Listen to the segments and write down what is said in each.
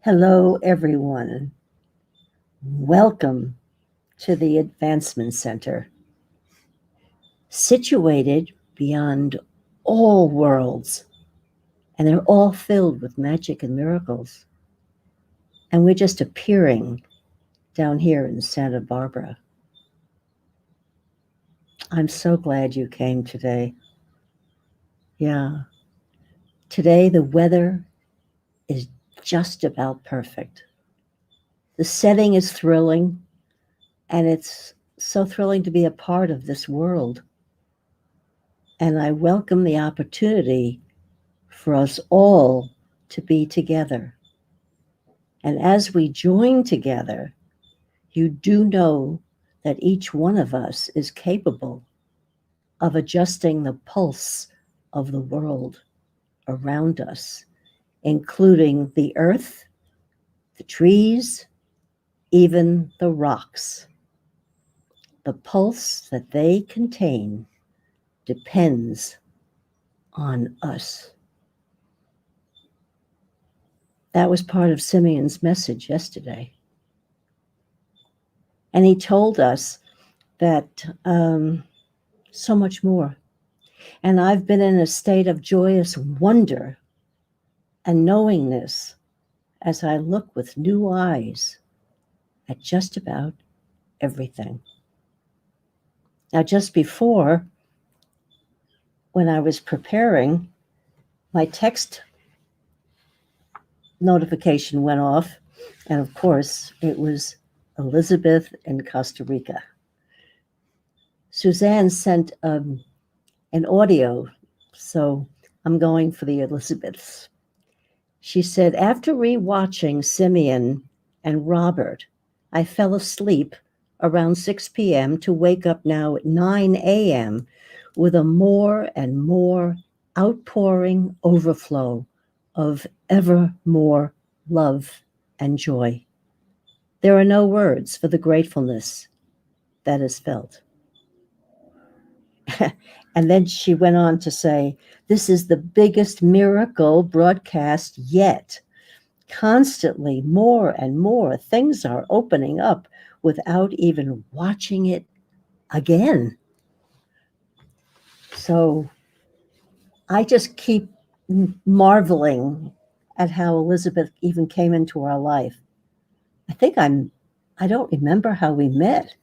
Hello, everyone. Welcome to the Advancement Center, situated beyond all worlds, and they're all filled with magic and miracles. And we're just appearing down here in Santa Barbara. I'm so glad you came today. Yeah, today the weather is just about perfect. The setting is thrilling, and it's so thrilling to be a part of this world. And I welcome the opportunity for us all to be together. And as we join together, you do know that each one of us is capable of adjusting the pulse of the world around us, including the earth, the trees, even the rocks. The pulse that they contain depends on us. That was part of Simeon's message yesterday. And he told us that so much more. And I've been in a state of joyous wonder and knowingness as I look with new eyes at just about everything. Now, just before, when I was preparing, my text notification went off. And of course, it was Elizabeth in Costa Rica. Suzanne sent an audio, so I'm going for the Elizabeths. She said, after rewatching Simeon and Robert, I fell asleep around 6 p.m. to wake up now at 9 a.m. with a more and more outpouring overflow of ever more love and joy. There are no words for the gratefulness that is felt. And then she went on to say, this is the biggest miracle broadcast yet. Constantly, more and more things are opening up without even watching it again. So I just keep marveling at how Elizabeth even came into our life. I don't remember how we met,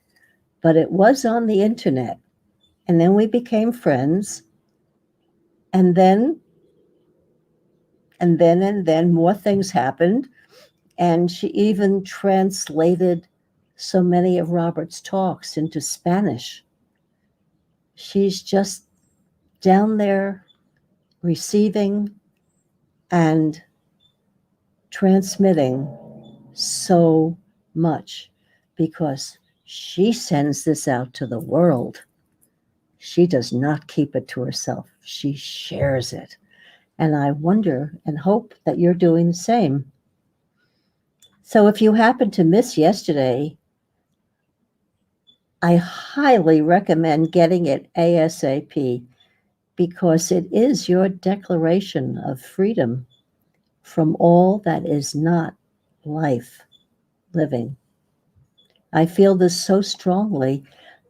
but it was on the internet. And then we became friends. And then more things happened. And she even translated so many of Robert's talks into Spanish. She's just down there receiving and transmitting so much because she sends this out to the world. She does not keep it to herself. She shares it. And I wonder and hope that you're doing the same. So if you happen to miss yesterday, I highly recommend getting it ASAP because it is your declaration of freedom from all that is not life living. I feel this so strongly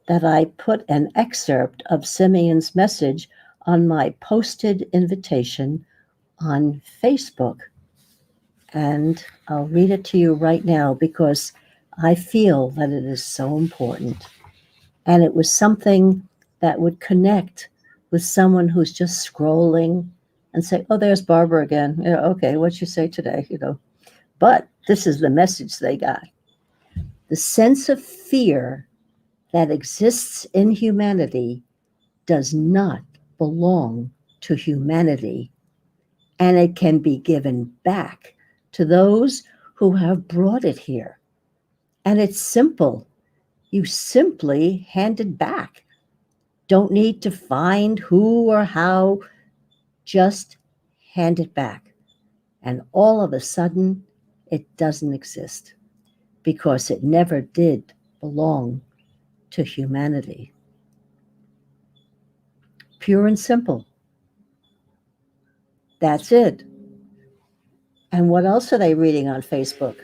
that I put an excerpt of Simeon's message on my posted invitation on Facebook. And I'll read it to you right now because I feel that it is so important. And it was something that would connect with someone who's just scrolling and say, oh, there's Barbara again. Yeah, okay, what'd you say today? But this is the message they got. The sense of fear that exists in humanity does not belong to humanity, and it can be given back to those who have brought it here. And it's simple. You simply hand it back. Don't need to find who or how, just hand it back. And all of a sudden, it doesn't exist because it never did belong to humanity. Pure and simple. That's it. And what else are they reading on Facebook?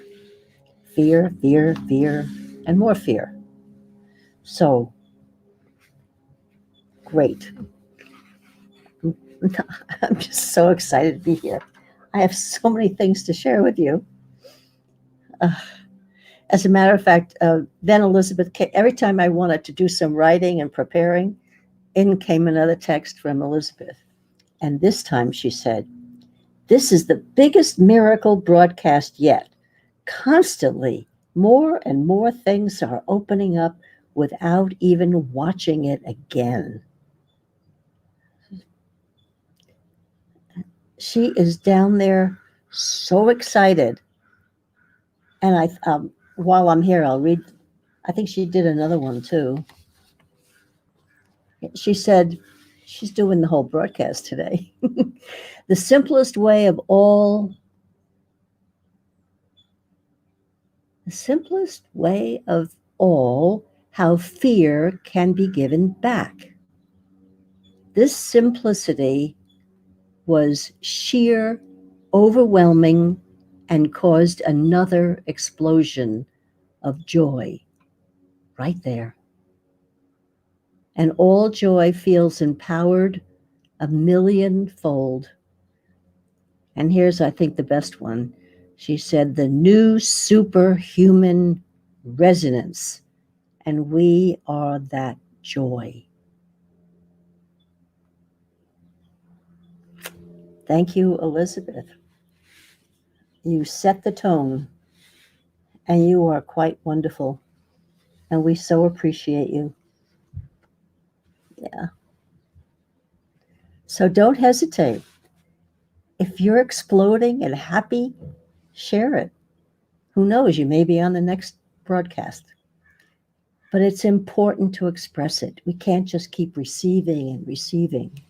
Fear, fear, fear, and more fear. So great. I'm just so excited to be here. I have so many things to share with you. As a matter of fact, then Elizabeth, every time I wanted to do some writing and preparing, in came another text from Elizabeth. And this time she said, "This is the biggest miracle broadcast yet. Constantly, more and more things are opening up without even watching it again." She is down there so excited. And while I'm here, I'll read. I think she did another one too. She said she's doing the whole broadcast today. The simplest way of all, the simplest way of all, how fear can be given back. This simplicity was sheer, overwhelming, and caused another explosion of joy right there. And all joy feels empowered a millionfold. And here's, I think, the best one. She said, the new superhuman resonance. And we are that joy. Thank you, Elizabeth. You set the tone, and you are quite wonderful. And we so appreciate you. Yeah. So don't hesitate. If you're exploding and happy, share it. Who knows? You may be on the next broadcast. But it's important to express it. We can't just keep receiving and receiving,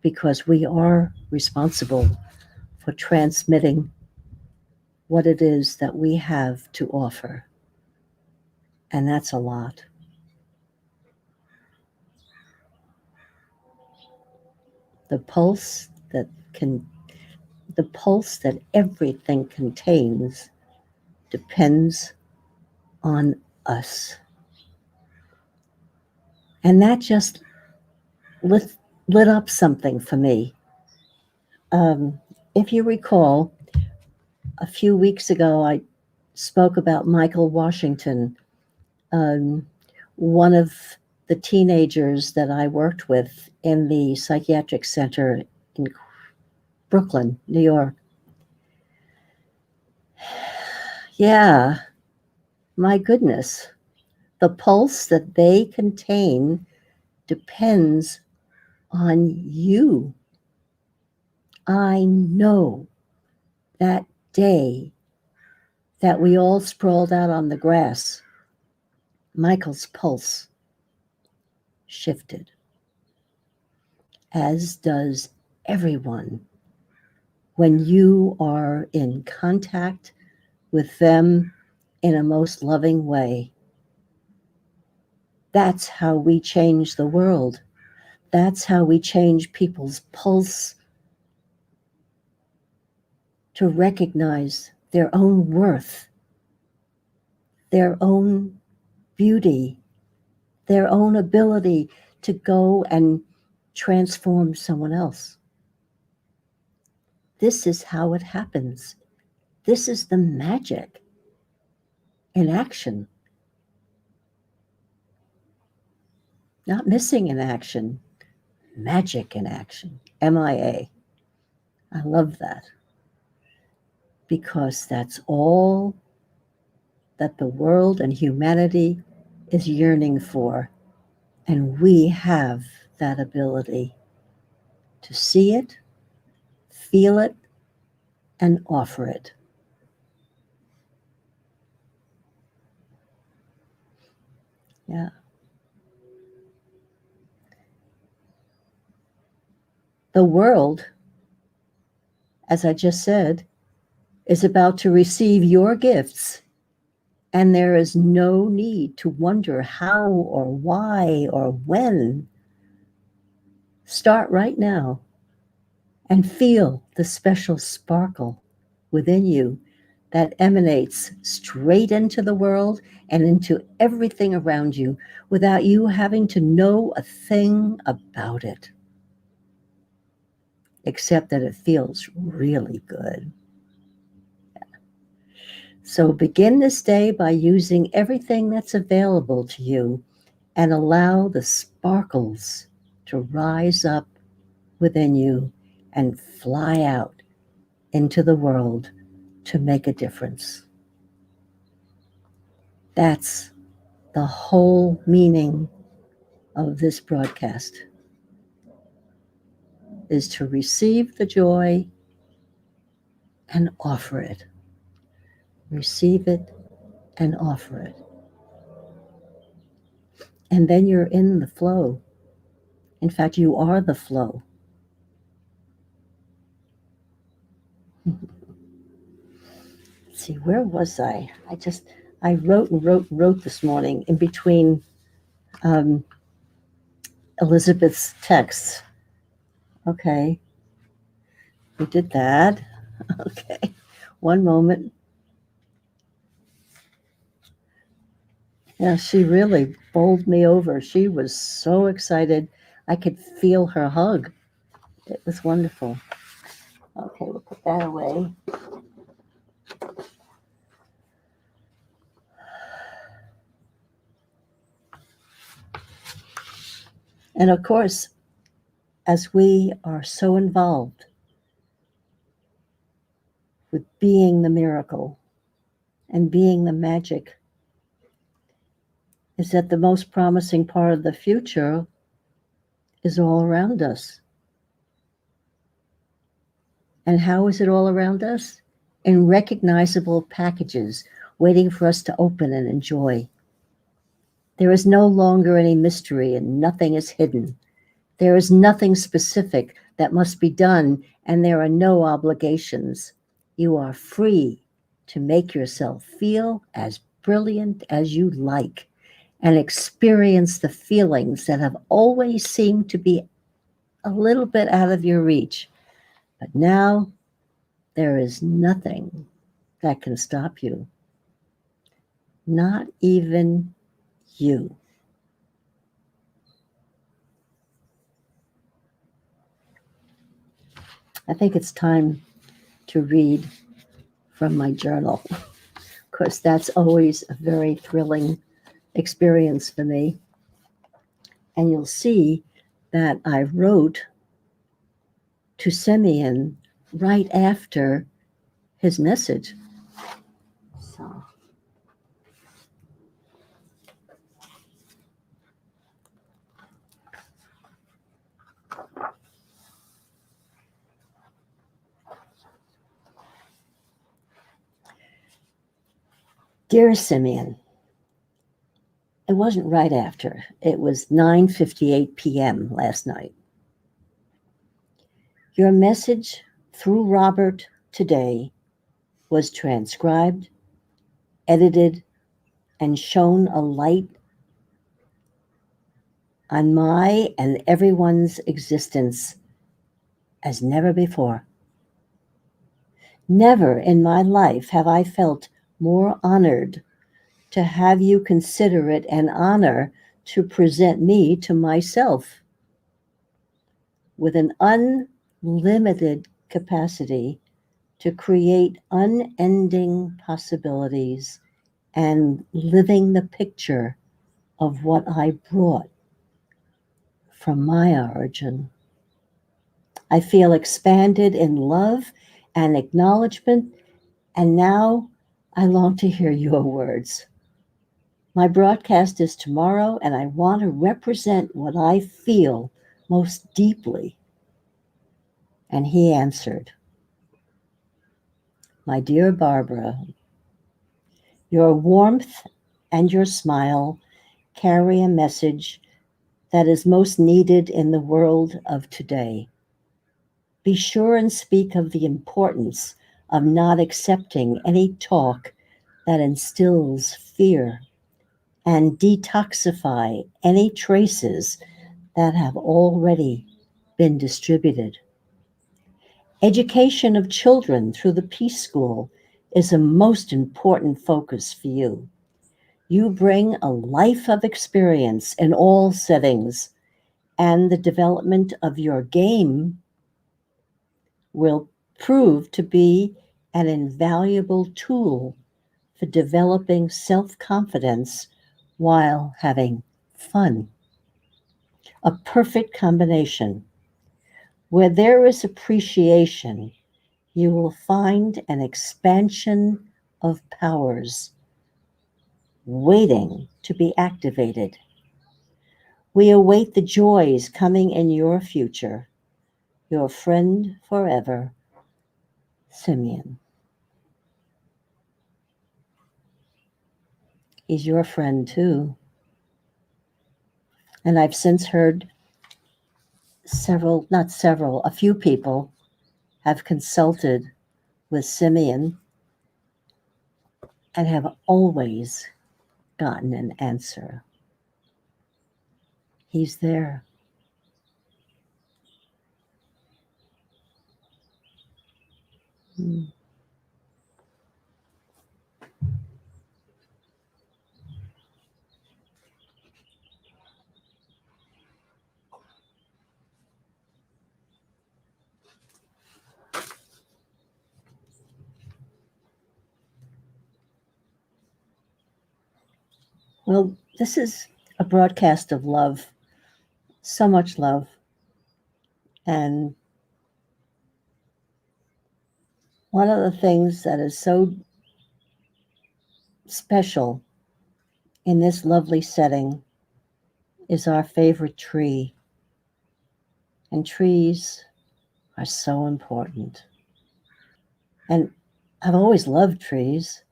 because we are responsible for transmitting what it is that we have to offer. And that's a lot. The pulse that everything contains depends on us. And that just lit up something for me. If you recall, a few weeks ago, I spoke about Michael Washington, one of the teenagers that I worked with in the psychiatric center in Brooklyn, New York. Yeah, my goodness. The pulse that they contain depends on you. I know that day that we all sprawled out on the grass, Michael's pulse shifted, as does everyone when you are in contact with them in a most loving way. That's how we change the world. That's how we change people's pulse to recognize their own worth, their own beauty, their own ability to go and transform someone else. This is how it happens. This is the magic in action. Not missing in action, magic in action, MIA. I love that, because that's all that the world and humanity is yearning for. And we have that ability to see it, feel it, and offer it. Yeah. The world, as I just said, is about to receive your gifts, and there is no need to wonder how or why or when. Start right now and feel the special sparkle within you that emanates straight into the world and into everything around you without you having to know a thing about it, except that it feels really good. So begin this day by using everything that's available to you and allow the sparkles to rise up within you and fly out into the world to make a difference. That's the whole meaning of this broadcast, is to receive the joy and offer it. Receive it and offer it. And then you're in the flow. In fact, you are the flow. Let's see, where was I? I wrote and wrote this morning in between Elizabeth's texts. Okay, we did that. Okay, one moment. Yeah, she really bowled me over. She was so excited. I could feel her hug. It was wonderful. Okay, we'll put that away. And of course, as we are so involved with being the miracle and being the magic, is that the most promising part of the future is all around us. And how is it all around us? In recognizable packages waiting for us to open and enjoy. There is no longer any mystery and nothing is hidden. There is nothing specific that must be done, and there are no obligations. You are free to make yourself feel as brilliant as you like and experience the feelings that have always seemed to be a little bit out of your reach. But now there is nothing that can stop you. Not even you. I think it's time to read from my journal. Of course, that's always a very thrilling experience for me. And you'll see that I wrote to Semyon right after his message. So. Dear Semyon, it wasn't right after. It was 9:58 p.m. last night. Your message through Robert today was transcribed, edited, and shone a light on my and everyone's existence as never before. Never in my life have I felt more honored to have you consider it an honor to present me to myself with an unlimited capacity to create unending possibilities and living the picture of what I brought from my origin. I feel expanded in love and acknowledgement, and now I long to hear your words. My broadcast is tomorrow, and I want to represent what I feel most deeply. And he answered, My dear Barbara, your warmth and your smile carry a message that is most needed in the world of today. Be sure and speak of the importance of not accepting any talk that instills fear and detoxify any traces that have already been distributed. Education of children through the Peace School is a most important focus for you. You bring a life of experience in all settings, and the development of your game will prove to be an invaluable tool for developing self-confidence while having fun. A perfect combination. Where there is appreciation, you will find an expansion of powers waiting to be activated. We await the joys coming in your future. Your friend forever, Simeon. He's your friend too. And I've since heard a few people have consulted with Simeon and have always gotten an answer. He's there. Well, this is a broadcast of love, so much love. And one of the things that is so special in this lovely setting is our favorite tree. And trees are so important. And I've always loved trees.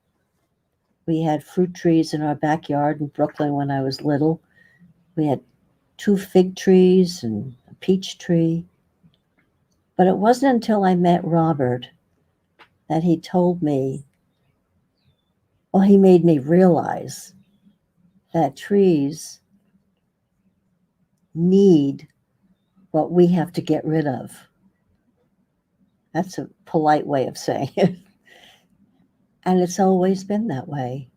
We had fruit trees in our backyard in Brooklyn when I was little. We had 2 fig trees and a peach tree. But it wasn't until I met Robert that he told me, well, he made me realize that trees need what we have to get rid of. That's a polite way of saying it. And it's always been that way.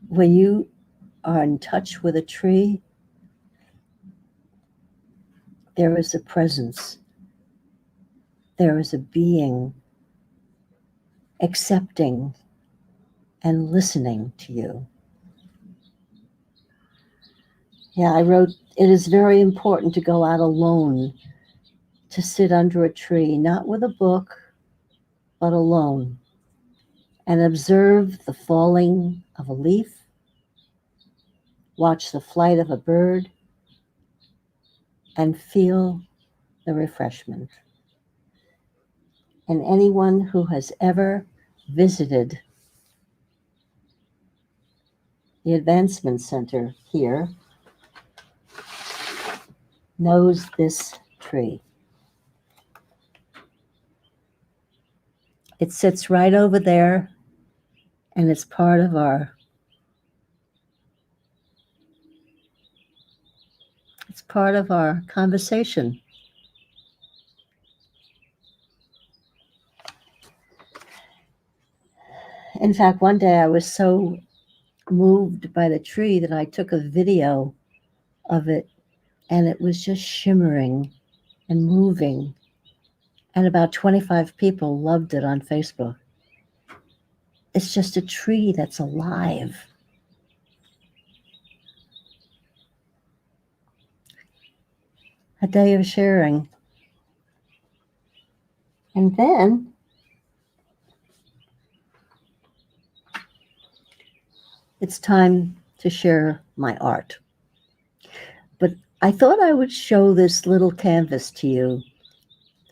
When you are in touch with a tree, there is a presence. There is a being accepting and listening to you. Yeah, I wrote, it is very important to go out alone, to sit under a tree, not with a book, but alone, and observe the falling of a leaf, watch the flight of a bird, and feel the refreshment. And anyone who has ever visited the Advancement Center here knows this tree. It sits right over there, and it's part of our conversation. In fact, one day I was so moved by the tree that I took a video of it, and it was just shimmering and moving. And about 25 people loved it on Facebook. It's just a tree that's alive. A day of sharing. And then it's time to share my art. But I thought I would show this little canvas to you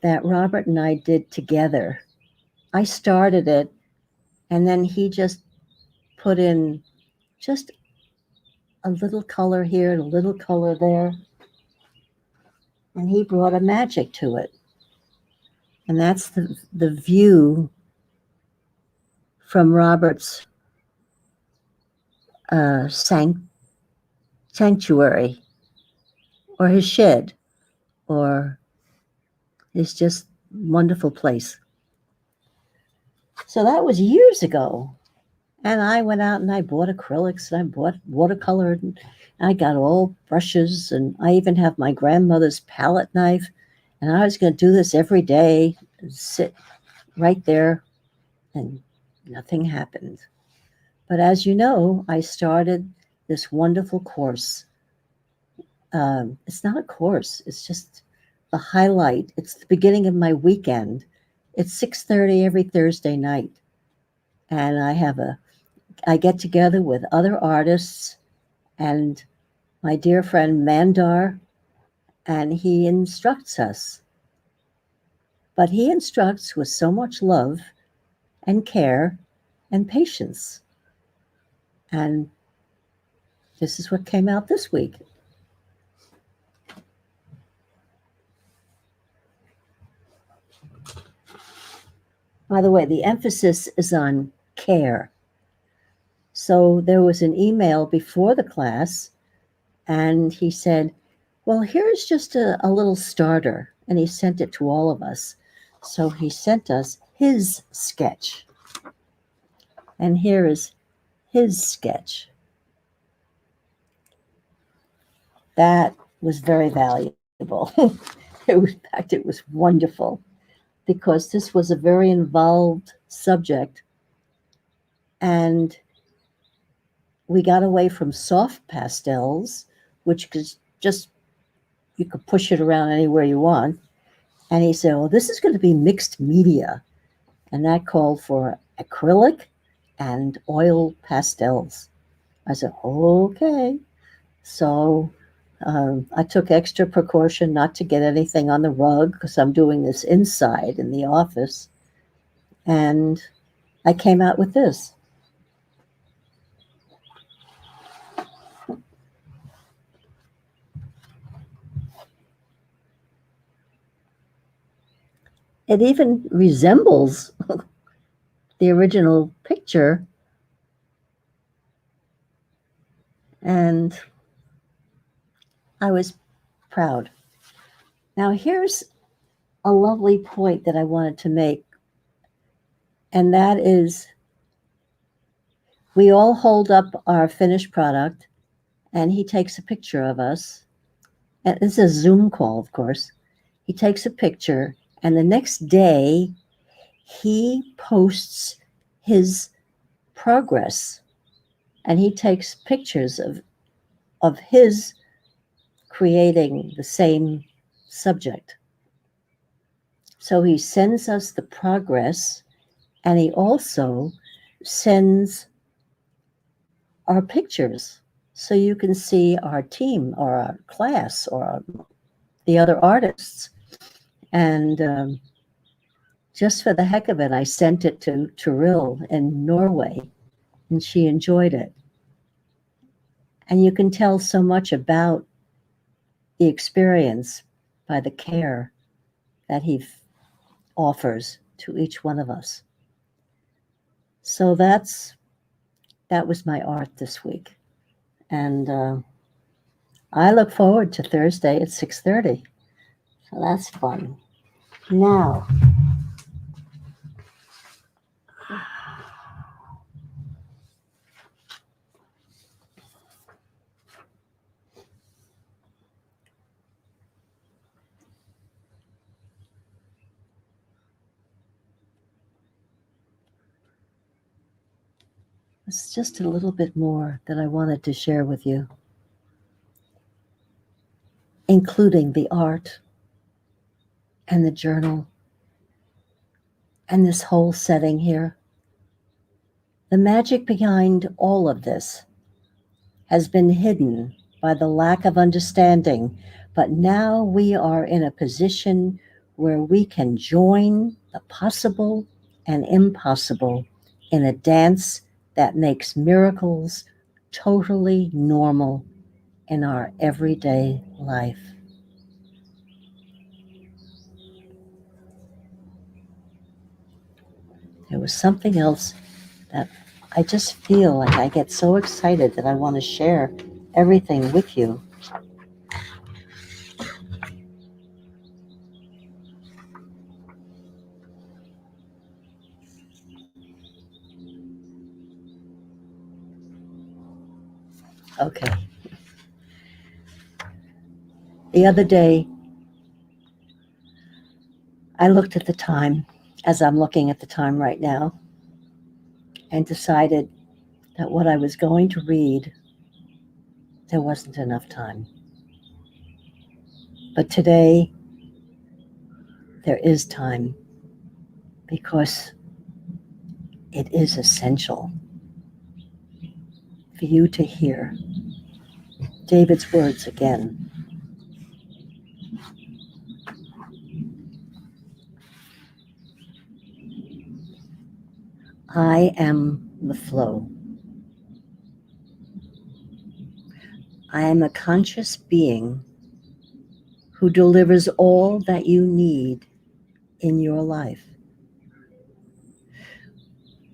that Robert and I did together. I started it, and then he just put in just a little color here and a little color there. And he brought a magic to it. And that's the view from Robert's sanctuary, or his shed, or is just a wonderful place. So that was years ago. And I went out and I bought acrylics and I bought watercolor and I got all brushes and I even have my grandmother's palette knife. And I was going to do this every day, and sit right there, and nothing happened. But as you know, I started this wonderful course. It's not a course, it's just the highlight. It's the beginning of my weekend. It's 6:30 every Thursday night. And I get together with other artists and my dear friend Mandar, and he instructs us. But he instructs with so much love and care and patience. And this is what came out this week. By the way, the emphasis is on care. So there was an email before the class, and he said, well, here's just a little starter. And he sent it to all of us. So he sent us his sketch. And here is his sketch. That was very valuable. In fact, it was wonderful because this was a very involved subject. And we got away from soft pastels, which is just, you could push it around anywhere you want. And he said, well, this is going to be mixed media. And that called for acrylic and oil pastels. I said, okay. So I took extra precaution not to get anything on the rug because I'm doing this inside in the office. And I came out with this. It even resembles the original picture. And I was proud. Now, here's a lovely point that I wanted to make, and that is we all hold up our finished product, and he takes a picture of us. And it's a Zoom call, of course. He takes a picture, and the next day, he posts his progress, and he takes pictures of his creating the same subject. So he sends us the progress, and he also sends our pictures so you can see our team or our class or the other artists. And just for the heck of it, I sent it to Toril in Norway, and she enjoyed it. And you can tell so much about the experience by the care that he offers to each one of us. So that was my art this week. And I look forward to Thursday at 6:30. So that's fun. Now, it's just a little bit more that I wanted to share with you, including the art and the journal and this whole setting here. The magic behind all of this has been hidden by the lack of understanding, but now we are in a position where we can join the possible and impossible in a dance that makes miracles totally normal in our everyday life. There was something else that I just feel like I get so excited that I want to share everything with you. Okay. The other day, I looked at the time, as I'm looking at the time right now, and decided that what I was going to read, there wasn't enough time. But today, there is time because it is essential for you to hear David's words again. I am the flow. I am a conscious being who delivers all that you need in your life.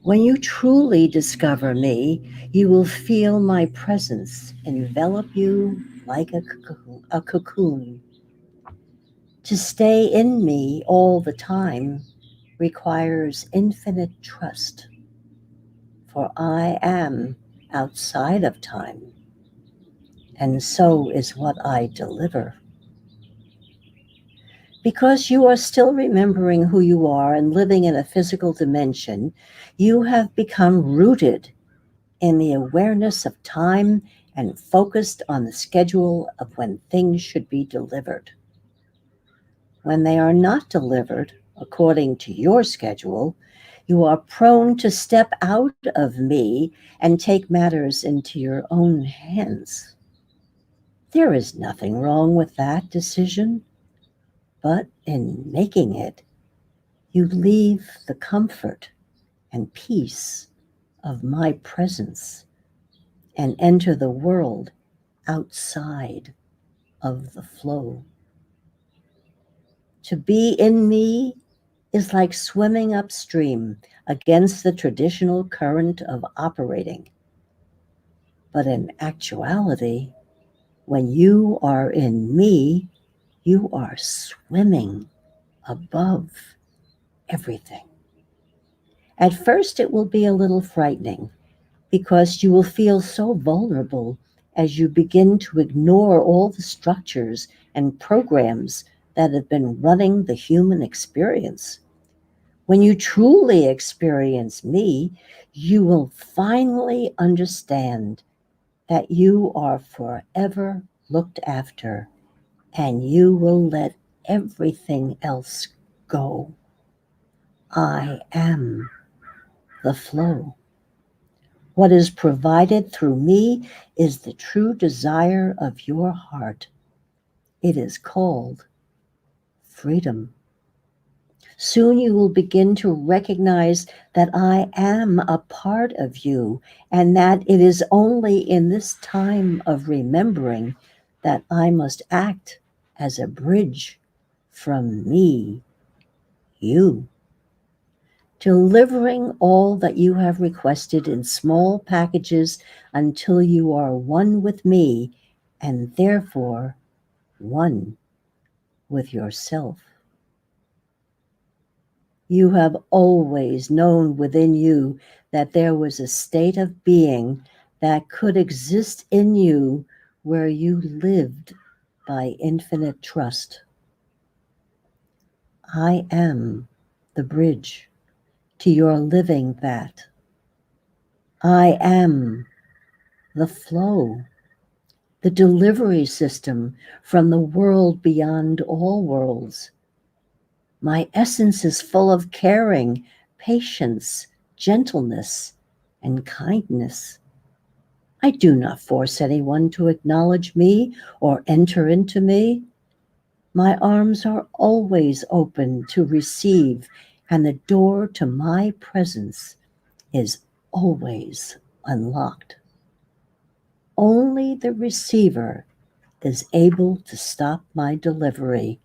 When you truly discover me, you will feel my presence envelop you like a cocoon. To stay in me all the time requires infinite trust, for I am outside of time, and so is what I deliver. Because you are still remembering who you are and living in a physical dimension, you have become rooted in the awareness of time and focused on the schedule of when things should be delivered. When they are not delivered according to your schedule, you are prone to step out of me and take matters into your own hands. There is nothing wrong with that decision, but in making it, you leave the comfort and peace of my presence and enter the world outside of the flow. To be in me is like swimming upstream against the traditional current of operating. But in actuality, when you are in me, you are swimming above everything. At first, it will be a little frightening because you will feel so vulnerable as you begin to ignore all the structures and programs that have been running the human experience. When you truly experience me, you will finally understand that you are forever looked after and you will let everything else go. I am the flow. What is provided through me is the true desire of your heart. It is called freedom. Soon you will begin to recognize that I am a part of you and that it is only in this time of remembering that I must act as a bridge from me, you, delivering all that you have requested in small packages until you are one with me and therefore one with yourself. You have always known within you that there was a state of being that could exist in you where you lived by infinite trust. I am the bridge to your living that. I am the flow, the delivery system from the world beyond all worlds. My essence is full of caring, patience, gentleness, and kindness. I do not force anyone to acknowledge me or enter into me. My arms are always open to receive, and the door to my presence is always unlocked. Only the receiver is able to stop my delivery,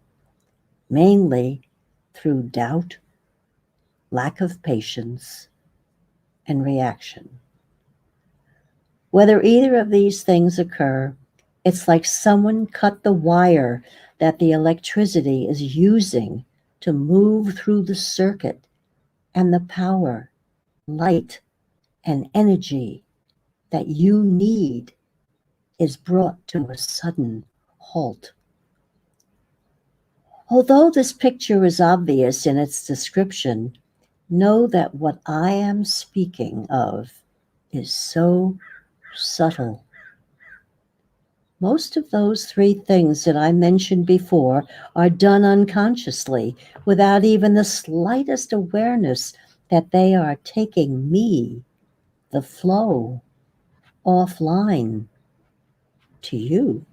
mainly through doubt, lack of patience, and reaction. Whether either of these things occur, it's like someone cut the wire that the electricity is using to move through the circuit, and the power, light, and energy that you need is brought to a sudden halt. Although this picture is obvious in its description, know that what I am speaking of is so subtle. Most of those three things that I mentioned before are done unconsciously, without even the slightest awareness that they are taking me, the flow, offline to you.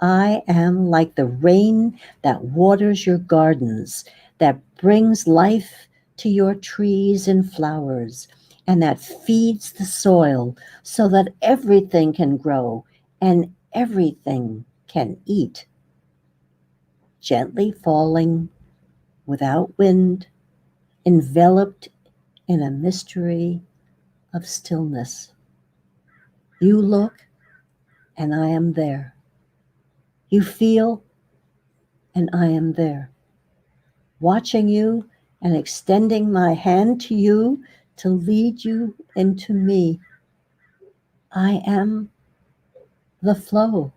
I am like the rain that waters your gardens, that brings life to your trees and flowers, and that feeds the soil so that everything can grow and everything can eat. Gently falling, without wind, enveloped in a mystery of stillness. You look, and I am there. You feel, and I am there, watching you and extending my hand to you to lead you into me. I am the flow,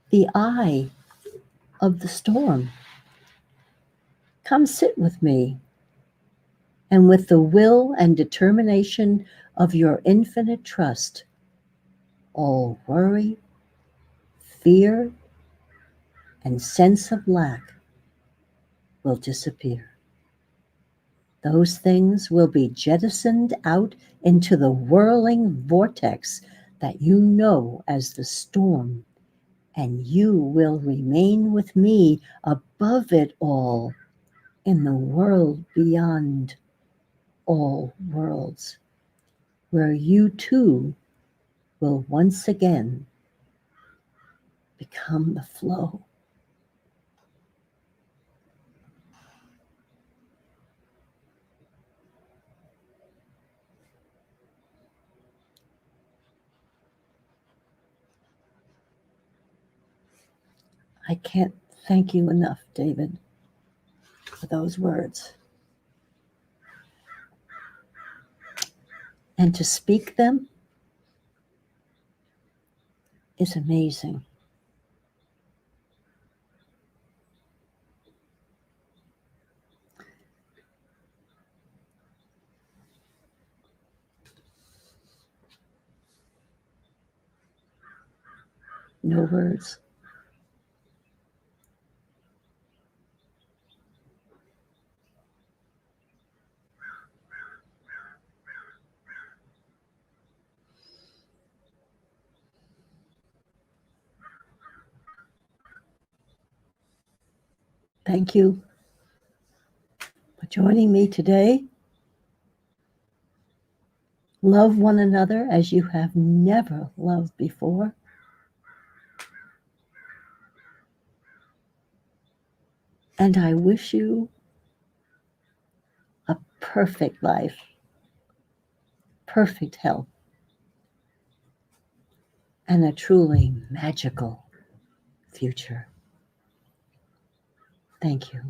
the eye of the storm. Come sit with me, and with the will and determination of your infinite trust, all worry, fear, and sense of lack will disappear. Those things will be jettisoned out into the whirling vortex that you know as the storm, and you will remain with me above it all in the world beyond all worlds, where you too will once again become the flow. I can't thank you enough, David, for those words. And to speak them is amazing. No words. Thank you for joining me today. Love one another as you have never loved before. And I wish you a perfect life, perfect health, and a truly magical future. Thank you.